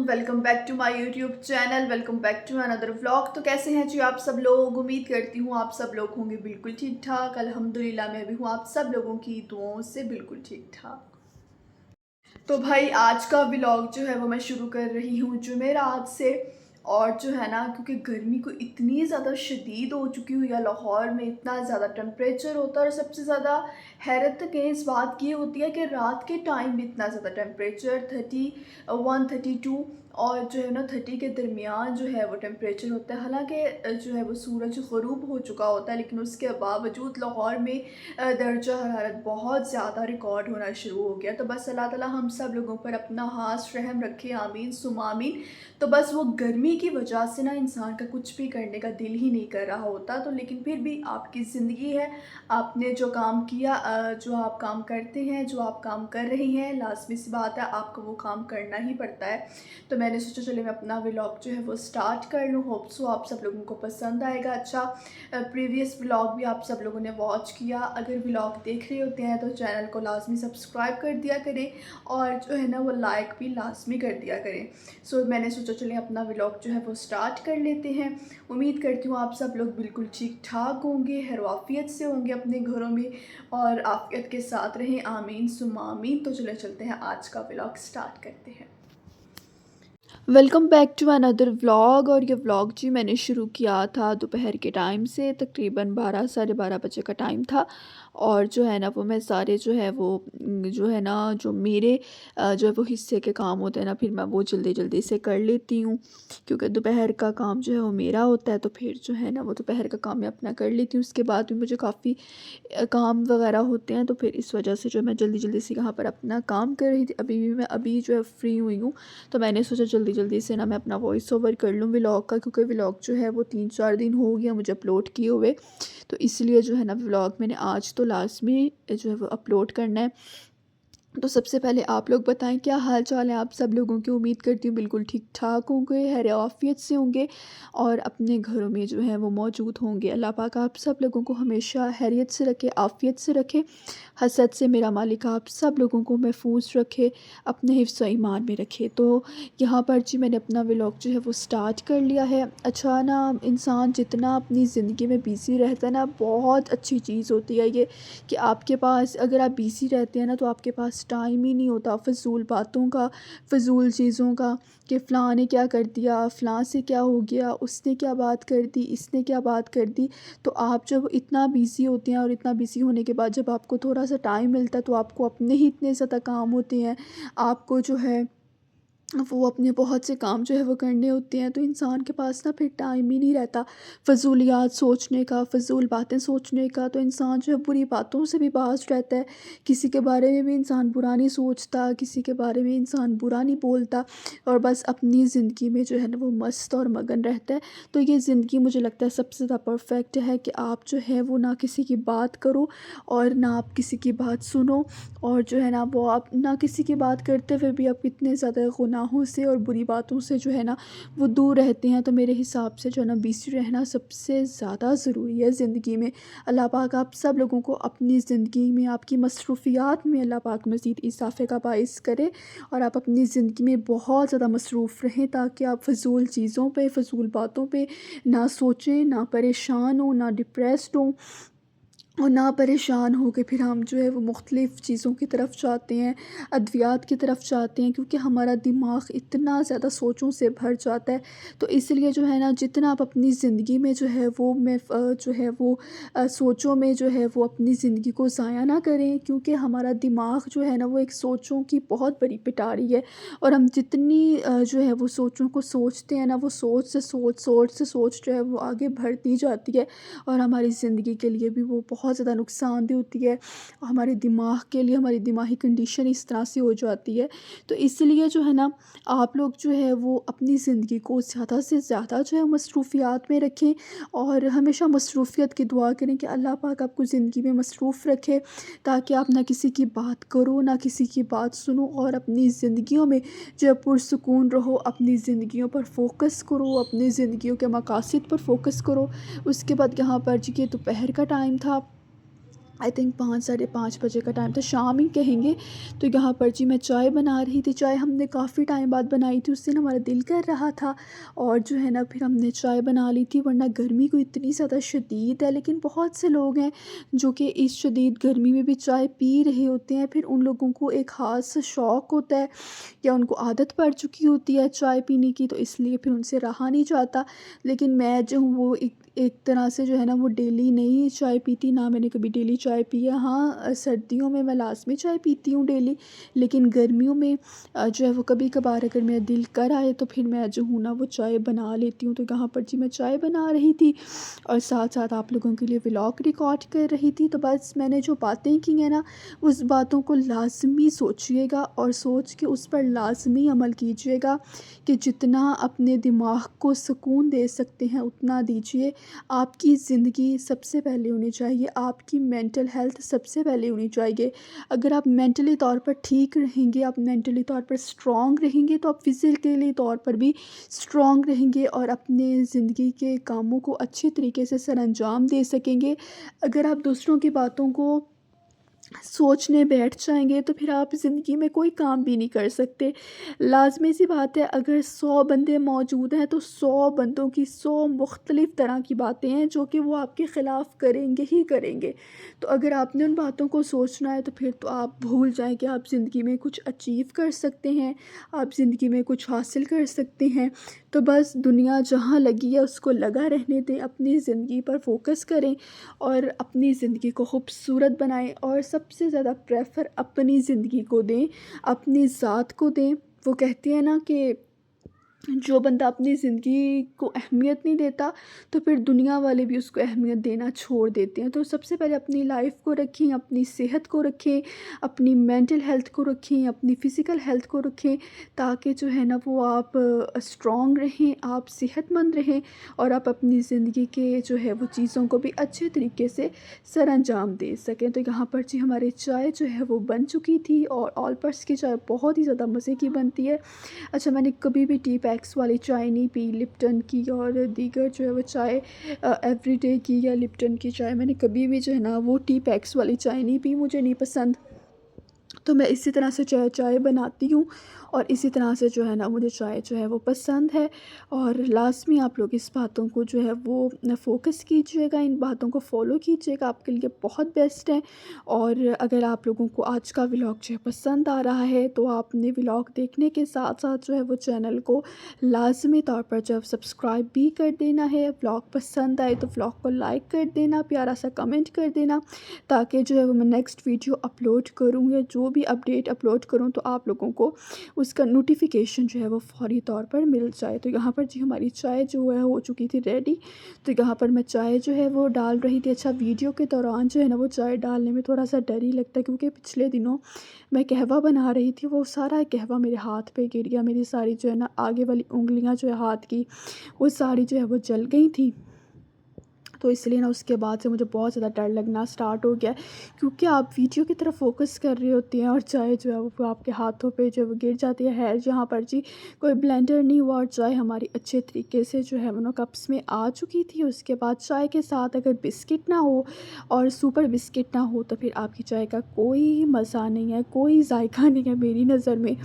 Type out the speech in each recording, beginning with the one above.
Welcome back to my YouTube channel. Welcome back to another vlog. तो कैसे हैं जी आप सब लोग? उम्मीद करती हूँ आप सब लोग होंगे बिल्कुल ठीक ठाक। अल्हम्दुलिल्लाह मैं भी हूँ आप सब लोगों की दुआओं से बिल्कुल ठीक ठाक। तो भाई आज का व्लॉग जो है वो मैं शुरू कर रही हूँ जुमेरात से। और जो है ना, क्योंकि गर्मी को इतनी ज़्यादा शदीद हो चुकी हुई है, लाहौर में इतना ज़्यादा टेम्परेचर होता है। और सबसे ज़्यादा हैरत तक इस बात की होती है कि रात के टाइम भी इतना ज़्यादा टेम्परेचर 31 32 और जो है ना 30 के दरमियान जो है वो टेम्परेचर होता है। हालांकि जो है वो सूरज ग़ुरूब हो चुका होता है, लेकिन उसके बावजूद लाहौर में दर्जा हरारत बहुत ज़्यादा रिकॉर्ड होना शुरू हो गया। तो बस अल्लाह ताला हम सब लोगों पर अपना हाथ रहम रखे, आमीन सुम आमीन। तो बस वो गर्मी की वजह से ना इंसान का कुछ भी करने का दिल ही नहीं कर रहा होता। तो लेकिन फिर भी आपकी ज़िंदगी है, आपने जो काम किया, जो आप काम करते हैं, जो आप काम कर रही हैं, लाज़मी सी बात है आपको वो काम करना ही पड़ता है। तो मैंने सोचा चलिए मैं अपना व्लॉग जो है वो स्टार्ट कर लूँ। होप सो आप सब लोगों को पसंद आएगा। अच्छा, प्रीवियस व्लॉग भी आप सब लोगों ने वॉच किया। अगर व्लॉग देख रहे होते हैं तो चैनल को लाजमी सब्सक्राइब कर दिया करें और जो है ना वो लाइक भी लाजमी कर दिया करें। सो मैंने सोचा चलिए अपना व्लॉग जो है वो स्टार्ट कर लेते हैं। उम्मीद करती हूँ आप सब लोग बिल्कुल ठीक ठाक होंगे, खैर आफियत से होंगे अपने घरों में और आफियत के साथ रहें, आमीन सुम आमीन। तो चले चलते हैं, आज का व्लॉग स्टार्ट करते हैं। Welcome back to another vlog. और ये व्लॉग जी मैंने शुरू किया था दोपहर के टाइम से, तकरीबन 12 साढ़े 12 बजे का टाइम था। और जो है ना वो मैं सारे जो है वो जो है ना जो मेरे जो है वो हिस्से के काम होते हैं ना, फिर मैं वो जल्दी जल्दी से कर लेती हूँ, क्योंकि दोपहर का काम जो है वो मेरा होता है। तो फिर जो है ना वो दोपहर का काम मैं अपना कर लेती हूँ। उसके बाद भी मुझे काफ़ी काम वगैरह होते हैं, तो फिर इस वजह से जो मैं जल्दी जल्दी से यहाँ पर अपना काम कर रही थी। अभी भी मैं अभी जो है फ्री हुई हूँ, तो मैंने सोचा जल्दी जल्दी से ना मैं अपना वॉइस ओवर कर लूँ व्लॉग का, क्योंकि व्लॉग जो है वो 3-4 दिन हो गया मुझे अपलोड किए हुए। तो इसलिए जो है ना व्लॉग मैंने आज तो लाजमी जो है वो अपलोड करना है। तो सबसे पहले आप लोग बताएं क्या हाल चाल है आप सब लोगों की? उम्मीद करती हूँ बिल्कुल ठीक ठाक होंगे, खैर आफियत से होंगे और अपने घरों में जो है वो मौजूद होंगे। अल्लाह पाक आप सब लोगों को हमेशा हैरियत से रखे, आफियत से रखे, हसद से मेरा मालिक आप सब लोगों को महफूज रखे, अपने हिफ्ज़ व ईमान में रखे। तो यहाँ पर जी मैंने अपना व्लॉग जो है वो स्टार्ट कर लिया है। अच्छा ना, इंसान जितना अपनी ज़िंदगी में बिज़ी रहता है ना, बहुत अच्छी चीज़ होती है ये कि आपके पास, अगर आप बिज़ी रहते हैं ना तो आपके पास टाइम ही नहीं होता फ़िज़ूल बातों का, फ़िज़ूल चीज़ों का, कि फ़लाँ ने क्या कर दिया, फ़लाँ से क्या हो गया, उसने क्या बात कर दी, इसने क्या बात कर दी। तो आप जब इतना बिज़ी होते हैं और इतना बिज़ी होने के बाद जब आपको थोड़ा-सा टाइम मिलता है तो आपको अपने ही इतने ज़्यादा काम होते हैं। आपको जो है वो अपने बहुत से काम जो है वो करने होते हैं, तो इंसान के पास ना फिर टाइम ही नहीं रहता फ़िज़ूलियात सोचने का, फ़िज़ूल बातें सोचने का। तो इंसान जो है बुरी बातों से भी बाज रहता है, किसी के बारे में भी इंसान बुरा नहीं सोचता, किसी के बारे में इंसान बुरा नहीं बोलता और बस अपनी ज़िंदगी में जो है ना वो मस्त और मगन रहता है। तो ये ज़िंदगी मुझे लगता है सबसे ज़्यादा परफ़ेक्ट है कि आप जो है वो ना किसी की बात करो और ना आप किसी की बात सुनो, और जो है ना वो आप ना किसी की बात करते हुए भी आप इतने ज़्यादा गुनाहों से और बुरी बातों से जो है ना वो दूर रहते हैं। तो मेरे हिसाब से जो है ना बिज़ी रहना सबसे ज़्यादा ज़रूरी है ज़िंदगी में। अल्लाह पाक आप सब लोगों को अपनी ज़िंदगी में, आपकी मसरूफ़ियात में अल्लाह पाक मज़ीद इज़ाफ़े का बाइस करे और आप अपनी ज़िंदगी में बहुत ज़्यादा मसरूफ़ रहें, ताकि आप फ़िज़ूल चीज़ों पे, फ़िज़ूल बातों पे ना सोचें, ना परेशान हों, ना डिप्रेस्ड हों और ना परेशान हो के फिर हम जो है वो मुख्तलिफ़ चीज़ों की तरफ जाते हैं, अद्वियात की तरफ जाते हैं, क्योंकि हमारा दिमाग इतना ज़्यादा सोचों से भर जाता है। तो इसलिए जो है ना जितना आप अपनी ज़िंदगी में जो है वो जो है वो सोचों में जो है वो अपनी ज़िंदगी को ज़ाया ना करें, क्योंकि हमारा दिमाग जो है ना वो एक सोचों की बहुत बड़ी पिटारी है। और हम जितनी जो है वो सोचों को सोचते हैं ना, वो सोच जो है वो आगे बढ़ती जाती है और हमारी ज़िंदगी के लिए भी वो बहुत ज़्यादा नुकसानदेह होती है। हमारे दिमाग के लिए हमारी दिमागी कंडीशन इस तरह से हो जाती है। तो इसलिए जो है ना आप लोग जो है वो अपनी ज़िंदगी को ज़्यादा से ज़्यादा जो है मसरूफ़ियात में रखें और हमेशा मसरूफ़ियत की दुआ करें कि अल्लाह पाक आपको ज़िंदगी में मसरूफ़ रखे, ताकि आप ना किसी की बात करो, ना किसी की बात सुनो और अपनी ज़िंदगियों में जो है पुरसुकून रहो, अपनी ज़िंदगियों पर फ़ोकस करो, अपनी ज़िंदगियों के मकासद पर फ़ोकस करो। उसके बाद यहाँ पर जी, ये दोपहर का टाइम था आई थिंक 5 साढ़े 5 बजे का टाइम था, शाम ही कहेंगे। तो यहाँ पर जी मैं चाय बना रही थी। चाय हमने काफ़ी टाइम बाद बनाई थी, उस दिन हमारा दिल कर रहा था और जो है ना फिर हमने चाय बना ली थी। वरना गर्मी को इतनी ज़्यादा शदीद है, लेकिन बहुत से लोग हैं जो कि इस शदीद गर्मी में भी चाय पी रहे होते हैं। फिर उन लोगों को एक ख़ास शौक़ होता है या उनको आदत पड़ चुकी होती है चाय पीने की, तो इसलिए फिर उनसे रहा नहीं जाता। लेकिन मैं जो हूँ वो एक एक तरह से जो है ना वो डेली नहीं चाय पीती, ना मैंने कभी डेली चाय पी है। हाँ, सर्दियों में मैं लाज़मी चाय पीती हूँ डेली, लेकिन गर्मियों में जो है वो कभी-कभार अगर मेरा दिल कर आए तो फिर मैं जो हूँ ना वो चाय बना लेती हूँ। तो यहाँ पर जी मैं चाय बना रही थी और साथ-साथ आप लोगों के लिए व्लॉग रिकॉर्ड कर रही थी। तो बस मैंने जो बातें की हैं ना, उस बातों को लाज़मी सोचिएगा और सोच के उस पर लाज़मी अमल कीजिएगा कि जितना अपने दिमाग को सुकून दे सकते हैं उतना दीजिए। आपकी ज़िंदगी सबसे पहले होनी चाहिए, आपकी मेंटल हेल्थ सबसे पहले होनी चाहिए। अगर आप मेंटली तौर पर ठीक रहेंगे, आप मेंटली तौर पर स्ट्रॉन्ग रहेंगे, तो आप फिज़िकली तौर पर भी स्ट्रॉन्ग रहेंगे और अपने ज़िंदगी के कामों को अच्छे तरीके से सरअंजाम दे सकेंगे। अगर आप दूसरों की बातों को सोचने बैठ जाएँगे तो फिर आप ज़िंदगी में कोई काम भी नहीं कर सकते। लाज़मी सी बात है, अगर 100 बंदे मौजूद हैं तो 100 बंदों की 100 मुख्तलिफ़ तरह की बातें हैं जो कि वो आपके ख़िलाफ़ करेंगे ही करेंगे। तो अगर आपने उन बातों को सोचना है तो फिर तो आप भूल जाएँ कि आप ज़िंदगी में कुछ अचीव कर सकते हैं, आप ज़िंदगी में कुछ हासिल कर सकते हैं। तो बस दुनिया जहाँ लगी है उसको लगा रहने दें, अपनी ज़िंदगी पर फ़ोकस करें और अपनी ज़िंदगी को खूबसूरत बनाएँ और सबसे ज़्यादा प्रेफ़र अपनी ज़िंदगी को दें, अपनी ज़ात को दें। वो कहते हैं ना कि जो बंदा अपनी ज़िंदगी को अहमियत नहीं देता, तो फिर दुनिया वाले भी उसको अहमियत देना छोड़ देते हैं। तो सबसे पहले अपनी लाइफ़ को रखें, अपनी सेहत को रखें, अपनी मेंटल हेल्थ को रखें, अपनी फ़िज़िकल हेल्थ को रखें, ताकि जो है ना वो आप स्ट्रॉन्ग रहें, आप सेहतमंद रहें और आप अपनी ज़िंदगी के जो है वो चीज़ों को भी अच्छे तरीके से सरअंजाम दे सकें। तो यहाँ पर जी हमारी चाय जो है वो बन चुकी थी और ऑल पर्स की चाय बहुत ही ज़्यादा मज़े की बनती है। अच्छा, मैंने कभी भी टी पैक्स वाली चाय नहीं पी, लिप्टन की और दीगर जो है वो चाय एवरीडे की या लिप्टन की चाय मैंने कभी भी जो है ना वो टी पैक्स वाली चाय नहीं पी, मुझे नहीं पसंद। तो मैं इसी तरह से चाय चाय बनाती हूँ और इसी तरह से जो है ना मुझे चाय जो है वो पसंद है। और लाज़मी आप लोग इस बातों को जो है वो फ़ोकस कीजिएगा, इन बातों को फ़ॉलो कीजिएगा, आपके लिए बहुत बेस्ट है। और अगर आप लोगों को आज का व्लॉग जो है पसंद आ रहा है तो आपने व्लॉग देखने के साथ-साथ जो है वो चैनल को लाज़मी तौर पर जो है सब्सक्राइब भी कर देना है। व्लॉग पसंद आए तो व्लॉग को लाइक कर देना, प्यारा-सा कमेंट कर देना, ताकि जो है वो मैं नेक्स्ट वीडियो अपलोड करूँ या जो भी अपडेट अपलोड करूँ तो आप लोगों को उसका नोटिफ़िकेशन जो है वो फ़ौरी तौर पर मिल जाए। तो यहाँ पर जी हमारी चाय जो है हो चुकी थी रेडी। तो यहाँ पर मैं चाय जो है वो डाल रही थी। अच्छा, वीडियो के दौरान जो है ना वो चाय डालने में थोड़ा-सा डर ही लगता है, क्योंकि पिछले दिनों मैं कहवा बना रही थी, वो सारा कहवा मेरे हाथ पे गिर गया। मेरी सारी जो है ना आगे वाली उँगलियाँ जो है हाथ की, वो सारी जो है वो जल गई थी। तो इसलिए ना उसके बाद से मुझे बहुत ज़्यादा डर लगना स्टार्ट हो गया, क्योंकि आप वीडियो की तरफ फ़ोकस कर रही होती हैं और चाय जो है वो आपके हाथों पे जो है वो गिर जाती है। ख़ैर, जहाँ पर जी कोई ब्लेंडर नहीं हुआ और चाय हमारी अच्छे तरीके से जो है वो ना कप्स में आ चुकी थी। उसके बाद चाय के साथ अगर बिस्किट ना हो और सुपर बिस्किट ना हो तो फिर आपकी चाय का कोई मज़ा नहीं है, कोई ज़ायक़ा नहीं है मेरी नज़र में।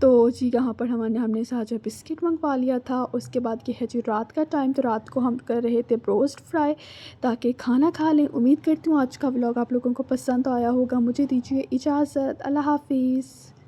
तो जी यहाँ पर हमने साथ जो बिस्किट मंगवा लिया था। उसके बाद ये है जी रात का टाइम, तो रात को हम कर रहे थे रोस्ट फ्राई, ताकि खाना खा लें। उम्मीद करती हूँ आज का व्लॉग आप लोगों को पसंद आया होगा। मुझे दीजिए इजाज़त। अल्लाह हाफ़िज़।